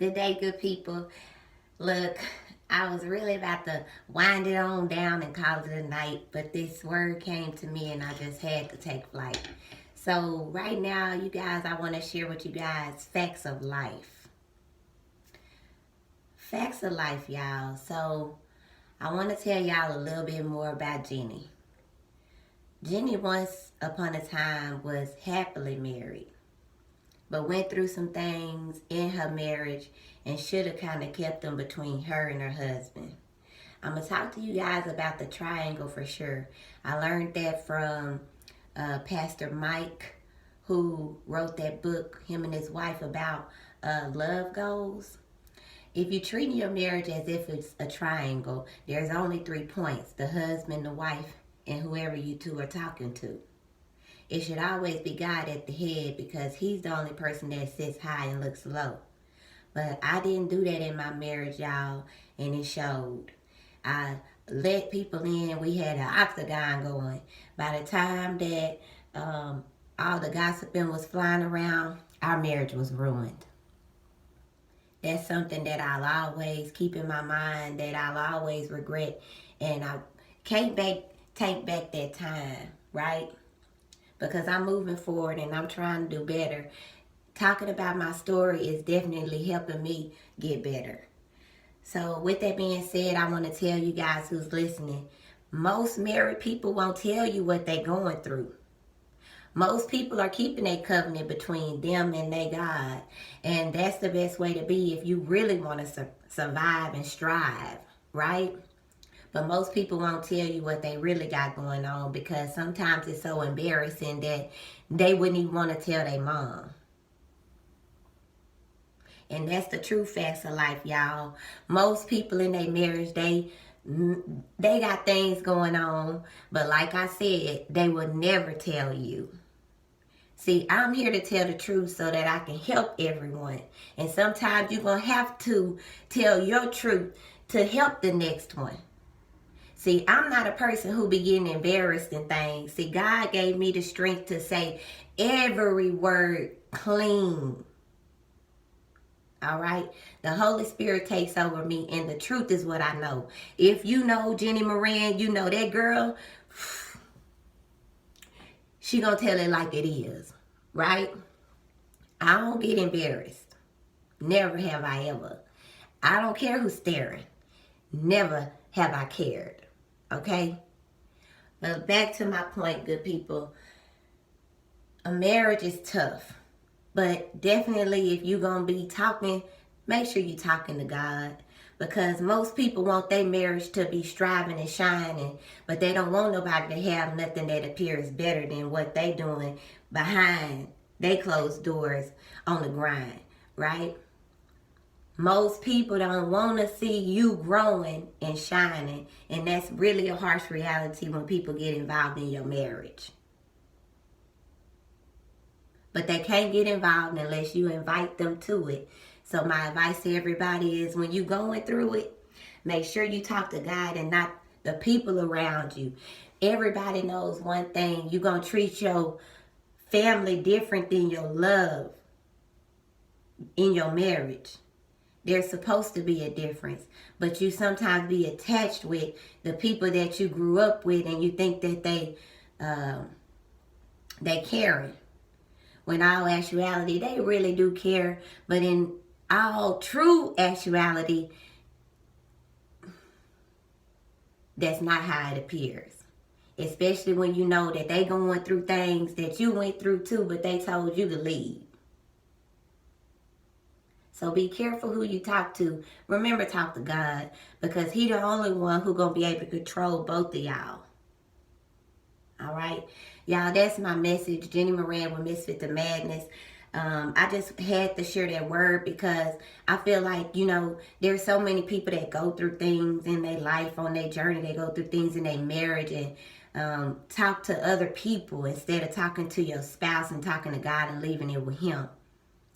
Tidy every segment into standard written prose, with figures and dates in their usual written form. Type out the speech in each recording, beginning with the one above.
Good day, good people. Look, I was really about to wind it on down and call it a night, but this word came to me and I just had to take flight. So, right now, you guys, I want to share with you guys facts of life. Facts of life, y'all. So, I want to tell y'all a little bit more about Jenny. Jenny, once upon a time, was happily married, but went through some things in her marriage and should have kind of kept them between her and her husband. I'm going to talk to you guys about the triangle for sure. I learned that from Pastor Mike, who wrote that book, him and his wife, about love goals. If you treat your marriage as if it's a triangle, there's only 3 points: the husband, the wife, and whoever you two are talking to. It should always be God at the head because he's the only person that sits high and looks low. But I didn't do that in my marriage, y'all, and it showed. I let people in. We had an octagon going. By the time that all the gossiping was flying around, our marriage was ruined. That's something that I'll always keep in my mind, that I'll always regret. And I can't take back that time, right? Because I'm moving forward and I'm trying to do better. Talking about my story is definitely helping me get better. So with that being said, I want to tell you guys who's listening, most married people won't tell you what they're going through. Most people are keeping a covenant between them and their God. And that's the best way to be if you really want to survive and strive, right? But most people won't tell you what they really got going on because sometimes it's so embarrassing that they wouldn't even want to tell their mom. And that's the true facts of life, y'all. Most people in their marriage, they got things going on, but like I said, they will never tell you. See, I'm here to tell the truth so that I can help everyone. And sometimes you're going to have to tell your truth to help the next one. See, I'm not a person who be getting embarrassed in things. See, God gave me the strength to say every word clean. All right? The Holy Spirit takes over me, and the truth is what I know. If you know Jenny Moran, you know that girl, she gonna tell it like it is, right? I don't get embarrassed. Never have I ever. I don't care who's staring. Never have I cared. Okay? But back to my point, good people. A marriage is tough. But definitely if you're going to be talking, make sure you're talking to God. Because most people want their marriage to be striving and shining, but they don't want nobody to have nothing that appears better than what they doing behind they closed doors on the grind, right? Most people don't want to see you growing and shining, and that's really a harsh reality when people get involved in your marriage. But they can't get involved unless you invite them to it. So my advice to everybody is when you're going through it, make sure you talk to God and not the people around you. Everybody knows one thing. You're going to treat your family different than your love in your marriage. There's supposed to be a difference. But you sometimes be attached with the people that you grew up with and you think that they caring. When all actuality, they really do care. But in all true actuality, that's not how it appears. Especially when you know that they going through things that you went through too, but they told you to leave. So be careful who you talk to. Remember, talk to God, because he the only one who going to be able to control both of y'all. All right? Y'all, that's my message. Jenny Moran with Misfit to Madness. I just had to share that word because I feel like, there's so many people that go through things in their life, on their journey. They go through things in their marriage and talk to other people instead of talking to your spouse and talking to God and leaving it with him.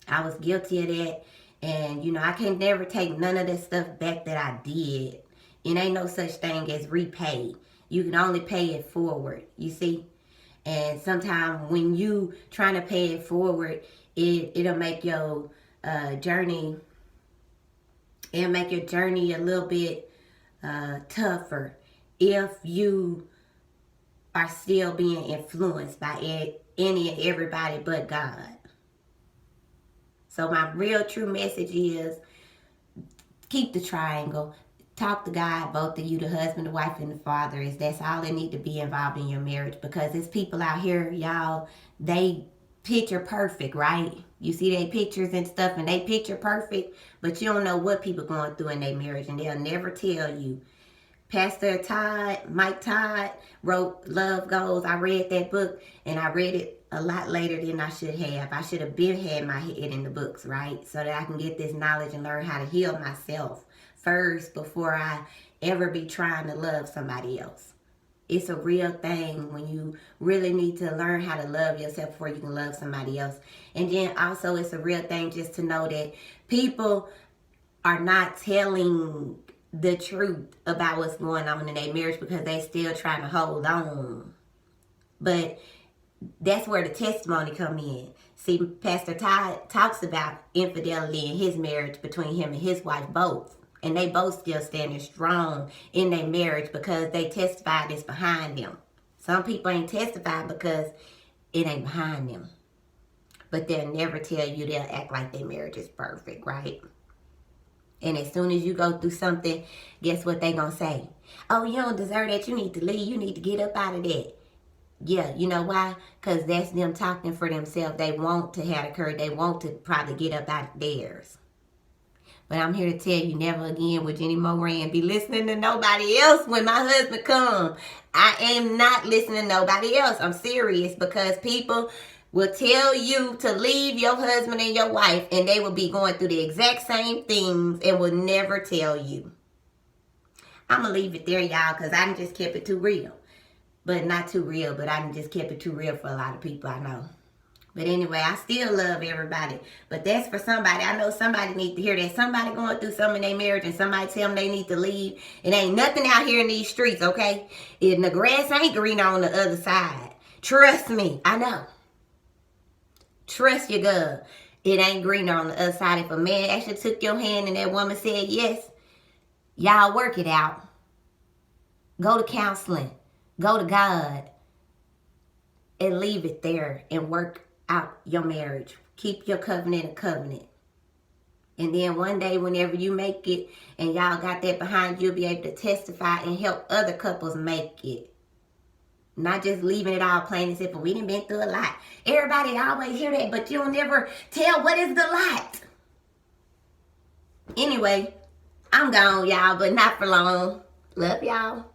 I was guilty of that. And, I can never take none of that stuff back that I did. It ain't no such thing as repay. You can only pay it forward, you see? And sometimes when you trying to pay it forward, it'll make your journey It'll make your journey a little bit tougher if you are still being influenced by any and everybody but God. So my real true message is keep the triangle. Talk to God, both of you, the husband, the wife, and the father. That's all that need to be involved in your marriage, because there's people out here, y'all, they picture perfect, right? You see their pictures and stuff, and they picture perfect, but you don't know what people going through in their marriage, and they'll never tell you. Pastor Todd, Mike Todd, wrote Love Goals. I read that book, and I read it a lot later than I should have. I should have been had my head in the books, right? So that I can get this knowledge and learn how to heal myself first before I ever be trying to love somebody else. It's a real thing when you really need to learn how to love yourself before you can love somebody else. And then also it's a real thing just to know that people are not telling the truth about what's going on in their marriage because they still trying to hold on. But that's where the testimony come in. See, Pastor Todd talks about infidelity in his marriage between him and his wife both. And they both still standing strong in their marriage because they testified it's behind them. Some people ain't testified because it ain't behind them. But they'll never tell you, they'll act like their marriage is perfect, right? And as soon as you go through something, guess what they gonna say? Oh, you don't deserve that. You need to leave. You need to get up out of that. Yeah, you know why? Because that's them talking for themselves. They want to have the courage. They want to probably get up out of theirs. But I'm here to tell you, never again will Jenny Moran be listening to nobody else when my husband come. I am not listening to nobody else. I'm serious, because people will tell you to leave your husband and your wife, and they will be going through the exact same things and will never tell you. I'm going to leave it there, y'all, because I just kept it too real. But not too real, but I just kept it too real for a lot of people I know. But anyway, I still love everybody. But that's for somebody. I know somebody needs to hear that. Somebody going through something in their marriage and somebody tell them they need to leave. It ain't nothing out here in these streets, okay? And the grass ain't green on the other side. Trust me. I know. Trust your girl. It ain't green on the other side. If a man actually took your hand and that woman said yes, y'all work it out. Go to counseling. Go to God. And leave it there and work out your marriage. Keep your covenant a covenant. And then one day, whenever you make it and y'all got that behind you, you'll be able to testify and help other couples make it. Not just leaving it all plain and simple. We done been through a lot. Everybody always hear that, but you'll never tell what is the lot. Anyway, I'm gone, y'all, but not for long. Love y'all.